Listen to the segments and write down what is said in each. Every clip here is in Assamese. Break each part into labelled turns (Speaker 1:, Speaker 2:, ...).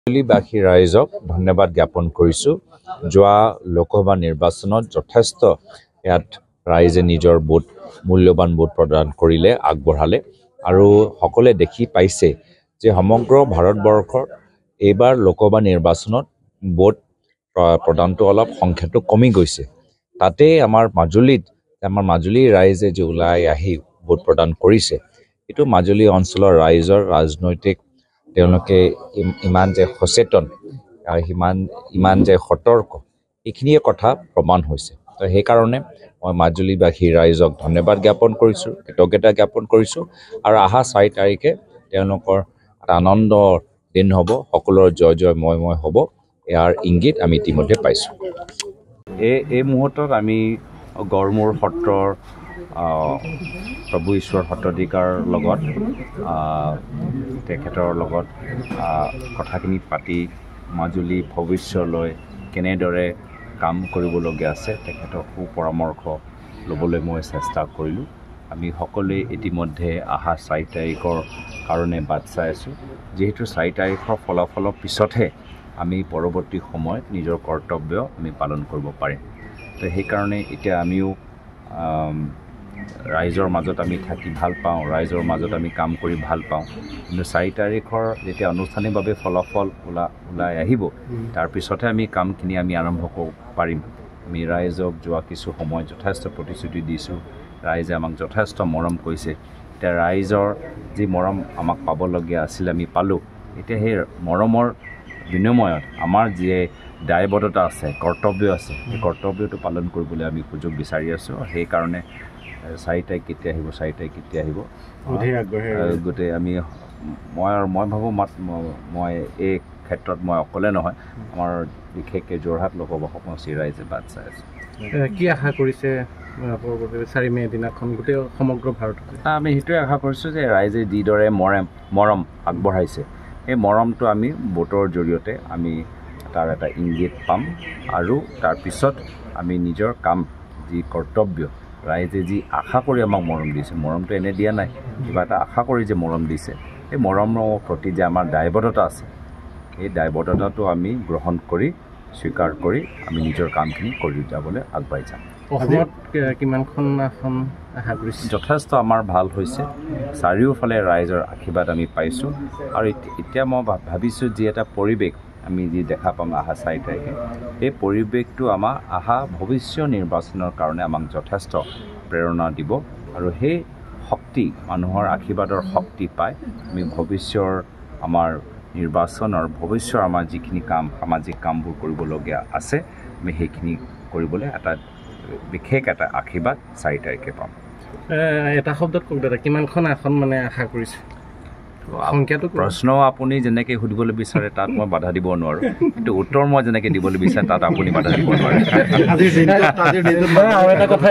Speaker 1: মাজুলীবাসী ৰাইজক ধন্যবাদ জ্ঞাপন কৰিছোঁ। যোৱা লোকসভা নিৰ্বাচনত যথেষ্ট ইয়াত ৰাইজে নিজৰ মূল্যৱান ভোট প্ৰদান কৰিলে, আগবঢ়ালে আৰু সকলোৱে দেখি পাইছে যে সমগ্ৰ ভাৰতবৰ্ষৰ এইবাৰ লোকসভা নিৰ্বাচনত ভোট প্ৰদানটো অলপ সংখ্যাটো কমি গৈছে। তাতে আমাৰ মাজুলীৰ ৰাইজে যে ওলাই আহি ভোট প্ৰদান কৰিছে, এইটো মাজুলী অঞ্চলৰ ৰাইজৰ ৰাজনৈতিক তেওঁলোকে ইমান যে সচেতন আৰু ইমান যে সতৰ্ক, এইখিনিয়ে কথা প্ৰমাণ হৈছে। তো সেইকাৰণে মই মাজুলীবাসী ৰাইজক ধন্যবাদ জ্ঞাপন কৰিছোঁ, কৃতজ্ঞতা জ্ঞাপন কৰিছোঁ আৰু অহা 4 তাৰিখে তেওঁলোকৰ এটা আনন্দৰ দিন হ'ব, সকলোৰে জয় হ'ব, ইয়াৰ ইংগিত আমি ইতিমধ্যে পাইছোঁ। এই মুহূৰ্তত আমি গড়মূৰ সত্ৰৰ প্ৰভু ঈশ্বৰ সত্ৰাধিকাৰৰ লগত তেখেতৰ লগত কথাখিনি পাতি মাজুলী ভৱিষ্যলৈ কেনেদৰে কাম কৰিবলগীয়া আছে তেখেতৰ সুপৰামৰ্শ ল'বলৈ মই চেষ্টা কৰিলোঁ। আমি সকলোৱে ইতিমধ্যে অহা 4 তাৰিখৰ কাৰণে বাট চাই আছোঁ। যিহেতু 4 তাৰিখৰ ফলাফলৰ পিছতহে আমি পৰৱৰ্তী সময়ত নিজৰ কৰ্তব্য আমি পালন কৰিব পাৰিম। তো সেইকাৰণে এতিয়া আমিও ৰাইজৰ মাজত আমি থাকি ভাল পাওঁ, ৰাইজৰ মাজত আমি কাম কৰি ভাল পাওঁ, কিন্তু 4 তাৰিখৰ যেতিয়া আনুষ্ঠানিকভাৱে ফলাফল ওলাই আহিব, তাৰপিছতহে আমি কামখিনি আমি আৰম্ভ কৰিব পাৰিম। আমি ৰাইজক যোৱা কিছু সময় যথেষ্ট প্ৰতিশ্ৰুতি দিছোঁ, ৰাইজে আমাক যথেষ্ট মৰম কৰিছে। এতিয়া ৰাইজৰ যি মৰম আমাক পাবলগীয়া আছিল আমি পালোঁ। এতিয়া সেই মৰমৰ বিনিময়ত আমাৰ যি দায়বদ্ধতা আছে, কৰ্তব্য আছে, সেই কৰ্তব্যটো পালন কৰিবলৈ আমি সুযোগ বিচাৰি আছোঁ। সেইকাৰণে 4 তাৰিখ কেতিয়া আহিব গোটেই আমি মই ভাবোঁ মই এই ক্ষেত্ৰত মই অকলে নহয়, আমাৰ বিশেষকৈ যোৰহাট লোকসভা সমষ্টিৰ ৰাইজে বাট চাই আছে।
Speaker 2: কি আশা কৰিছে 4 মে' দিনাখন গোটেই সমগ্ৰ ভাৰতত?
Speaker 1: আমি সেইটোৱে আশা কৰিছোঁ যে ৰাইজে যিদৰে মৰম আগবঢ়াইছে, সেই মৰমটো আমি ভোটৰ জৰিয়তে আমি তাৰ এটা ইংগিত পাম আৰু তাৰপিছত আমি নিজৰ কাম যি কৰ্তব্য, ৰাইজে যি আশা কৰি আমাক মৰম দিছে, মৰমটো এনে দিয়া নাই, কিবা এটা আশা কৰি যে মৰম দিছে, সেই মৰমৰ প্ৰতি যে আমাৰ দায়বদ্ধতা আছে, সেই দায়বদ্ধতাটো আমি গ্ৰহণ কৰি স্বীকাৰ কৰি আমি নিজৰ কামখিনি কৰি যাবলৈ আগবাঢ়ি যাম।
Speaker 2: অসমত কিমানখন আসন আশা কৰিছে?
Speaker 1: যথেষ্ট আমাৰ ভাল হৈছে, চাৰিওফালে ৰাইজৰ আশীৰ্বাদ আমি পাইছোঁ আৰু এতিয়া মই ভাবিছোঁ যি এটা পৰিৱেশ আমি যি দেখা পাম অহা 4 তাৰিখে, এই পৰিৱেশটো আমাৰ অহা ভৱিষ্যত নিৰ্বাচনৰ কাৰণে আমাক যথেষ্ট প্ৰেৰণা দিব আৰু সেই শক্তি, মানুহৰ আশীৰ্বাদৰ শক্তি পাই আমি ভৱিষ্যৰ আমাৰ নিৰ্বাচনৰ ভৱিষ্যৰ আমাৰ যিখিনি কাম, সামাজিক কামবোৰ কৰিবলগীয়া আছে, আমি সেইখিনি কৰিবলৈ এটা বিশেষ এটা আশীৰ্বাদ 4 তাৰিখে পাম।
Speaker 2: এটা শব্দত কওক দাদা, কিমানখন আসন মানে আশা কৰিছে?
Speaker 1: প্ৰশ্ন আপুনি যেনেকৈ সুধিবলৈ বিচাৰে তাত মই বাধা দিব নোৱাৰোঁ, কিন্তু উত্তৰ মই যেনেকৈ দিবলৈ বিচাৰে তাত আপুনি বাধা দিব নোৱাৰে।
Speaker 2: আৰু এটা কথা,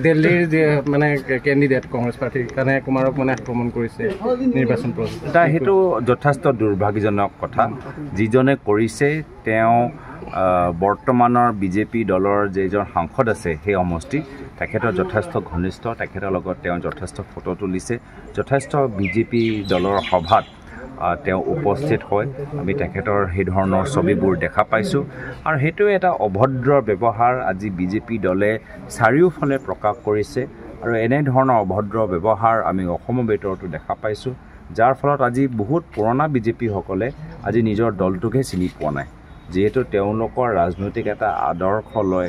Speaker 2: দিল্লীৰ যে মানে কেণ্ডিডেট কংগ্ৰেছ প্ৰাৰ্থীৰ কাৰণে কুমাৰক মানে আক্ৰমণ কৰিছে নিৰ্বাচন প্ৰচাৰ,
Speaker 1: সেইটো যথেষ্ট দুৰ্ভাগ্যজনক কথা। যিজনে কৰিছে তেওঁ বৰ্তমানৰ বিজেপি দলৰ যিজন সাংসদ আছে সেই সমষ্টি, তেখেতৰ যথেষ্ট ঘনিষ্ঠ, তেখেতৰ লগত তেওঁ যথেষ্ট ফটো তুলিছে, যথেষ্ট বিজেপি দলৰ সভাত তেওঁ উপস্থিত হয়, আমি তেখেতৰ সেই ধৰণৰ ছবিবোৰ দেখা পাইছোঁ আৰু সেইটোৱে এটা অভদ্ৰ ব্যৱহাৰ আজি বিজেপি দলে চাৰিওফালে প্ৰকাশ কৰিছে আৰু এনেধৰণৰ অভদ্ৰ ব্যৱহাৰ আমি অসমৰ ভিতৰতো দেখা পাইছোঁ, যাৰ ফলত আজি বহুত পুৰণা বিজেপিসকলে আজি নিজৰ দলটোকহে চিনি পোৱা নাই। যিহেতু তেওঁলোকৰ ৰাজনৈতিক এটা আদৰ্শ লৈ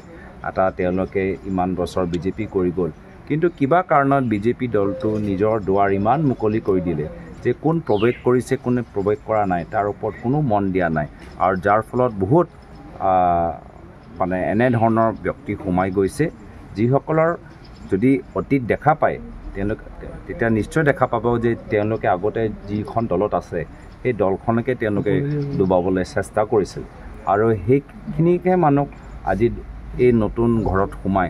Speaker 1: তেওঁলোকে ইমান বছৰ বিজেপি কৰি গ'ল, কিন্তু কিবা কাৰণত বিজেপি দলটো নিজৰ দুৱাৰ ইমান মুকলি কৰি দিলে যে কোন প্ৰৱেশ কৰিছে, কোনে প্ৰৱেশ কৰা নাই তাৰ ওপৰত কোনো মন দিয়া নাই আৰু যাৰ ফলত বহুত মানে এনেধৰণৰ ব্যক্তি সোমাই গৈছে, যিসকলৰ যদি অতীত দেখা পায় তেতিয়া নিশ্চয় দেখা পাব যে তেওঁলোকে আগতে যিখন দলত আছে সেই দলখনকে তেওঁলোকে ডুবাবলৈ চেষ্টা কৰিছিল আৰু সেইখিনিকে মানুহ আজি এই নতুন ঘৰত সোমাই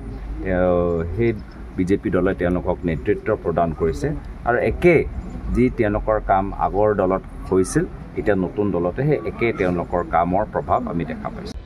Speaker 1: সেই বিজেপি দলে তেওঁলোকক নেতৃত্ব প্ৰদান কৰিছে আৰু যি তেওঁলোকৰ কাম আগৰ দলত হৈছিল, এতিয়া নতুন দলতে সেই তেওঁলোকৰ কামৰ প্ৰভাৱ আমি দেখা পাইছোঁ।